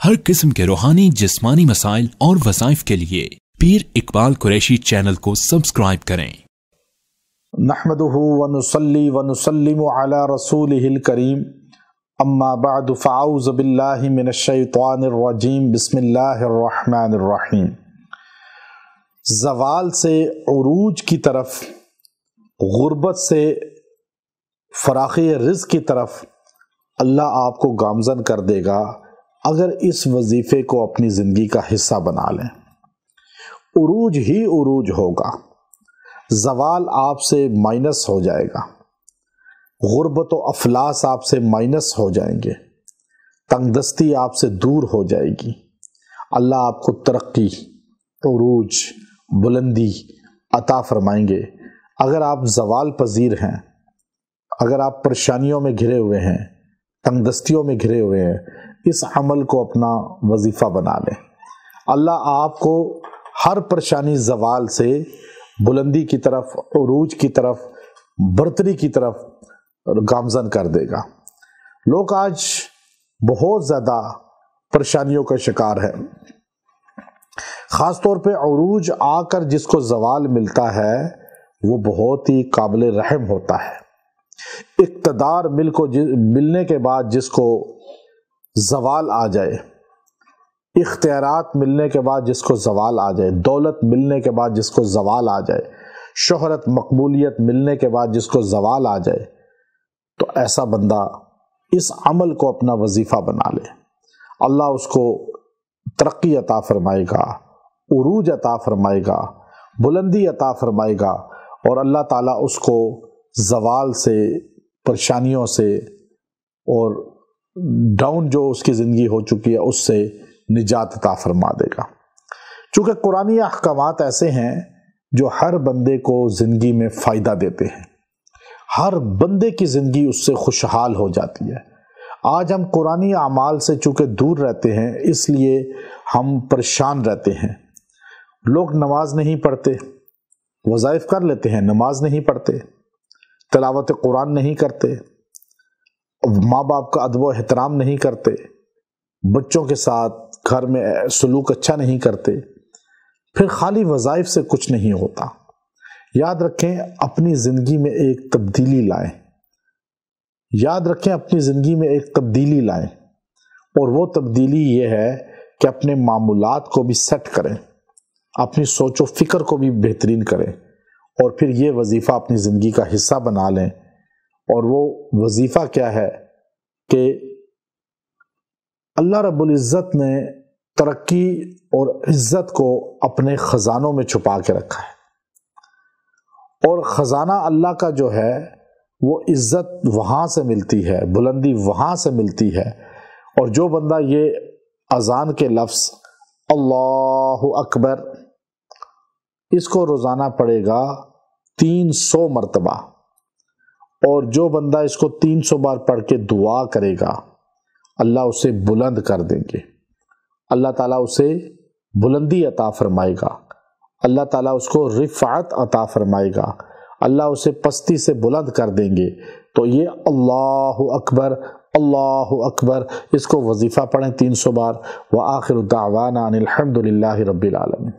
ہر قسم کے روحانی جسمانی مسائل اور وظائف کے لیے پیر اقبال قریشی چینل کو سبسکرائب کریں۔ نحمدہ ونصلی ونسلم علی رسولہ الکریم، اما بعد فاعوذ باللہ من الشیطان الرجیم، بسم اللہ الرحمن الرحیم۔ زوال سے عروج کی طرف، غربت سے فراخی رزق کی طرف اللہ آپ کو گامزن کر دے گا اگر اس وظیفے کو اپنی زندگی کا حصہ بنا لیں۔ عروج ہی عروج ہوگا، زوال آپ سے مائنس ہو جائے گا، غربت و افلاس آپ سے مائنس ہو جائیں گے، تنگ دستی آپ سے دور ہو جائے گی۔ اللہ آپ کو ترقی، عروج، بلندی عطا فرمائیں گے اگر آپ زوال پذیر ہیں، اگر آپ پریشانیوں میں گھرے ہوئے ہیں، تنگ دستیوں میں گھرے ہوئے ہیں، اس عمل کو اپنا وظیفہ بنا لیں۔ اللہ آپ کو ہر پریشانی زوال سے بلندی کی طرف، عروج کی طرف، برتری کی طرف گامزن کر دے گا۔ لوگ آج بہت زیادہ پریشانیوں کا شکار ہیں، خاص طور پہ عروج آ کر جس کو زوال ملتا ہے وہ بہت ہی قابل رحم ہوتا ہے۔ اقتدار ملنے کے بعد جس کو زوال آ جائے، اختیارات ملنے کے بعد جس کو زوال آ جائے، دولت ملنے کے بعد جس کو زوال آ جائے، شہرت مقبولیت ملنے کے بعد جس کو زوال آ جائے، تو ایسا بندہ اس عمل کو اپنا وظیفہ بنا لے، اللہ اس کو ترقی عطا فرمائے گا، عروج عطا فرمائے گا، بلندی عطا فرمائے گا، اور اللہ تعالیٰ اس کو زوال سے، پریشانیوں سے اور ڈاؤن جو اس کی زندگی ہو چکی ہے اس سے نجات عطا فرما دے گا۔ چونکہ قرآنی احکامات ایسے ہیں جو ہر بندے کو زندگی میں فائدہ دیتے ہیں، ہر بندے کی زندگی اس سے خوشحال ہو جاتی ہے۔ آج ہم قرآنی اعمال سے چونکہ دور رہتے ہیں اس لیے ہم پریشان رہتے ہیں۔ لوگ نماز نہیں پڑھتے، وظائف کر لیتے ہیں، نماز نہیں پڑھتے، تلاوت قرآن نہیں کرتے، ماں باپ کا ادب و احترام نہیں کرتے، بچوں کے ساتھ گھر میں سلوک اچھا نہیں کرتے، پھر خالی وظائف سے کچھ نہیں ہوتا۔ یاد رکھیں اپنی زندگی میں ایک تبدیلی لائیں، یاد رکھیں اپنی زندگی میں ایک تبدیلی لائیں، اور وہ تبدیلی یہ ہے کہ اپنے معمولات کو بھی سیٹ کریں، اپنی سوچ و فکر کو بھی بہترین کریں، اور پھر یہ وظیفہ اپنی زندگی کا حصہ بنا لیں۔ اور وہ وظیفہ کیا ہے کہ اللہ رب العزت نے ترقی اور عزت کو اپنے خزانوں میں چھپا کے رکھا ہے، اور خزانہ اللہ کا جو ہے وہ عزت وہاں سے ملتی ہے، بلندی وہاں سے ملتی ہے۔ اور جو بندہ یہ اذان کے لفظ اللہ اکبر اس کو روزانہ پڑھے گا 300 مرتبہ، اور جو بندہ اس کو 300 بار پڑھ کے دعا کرے گا اللہ اسے بلند کر دیں گے، اللہ تعالیٰ اسے بلندی عطا فرمائے گا، اللہ تعالیٰ اس کو رفعت عطا فرمائے گا، اللہ اسے پستی سے بلند کر دیں گے۔ تو یہ اللہ اکبر اس کو وظیفہ پڑھیں 300 بار۔ وآخر دعوانا ان الحمد للہ رب العالمین۔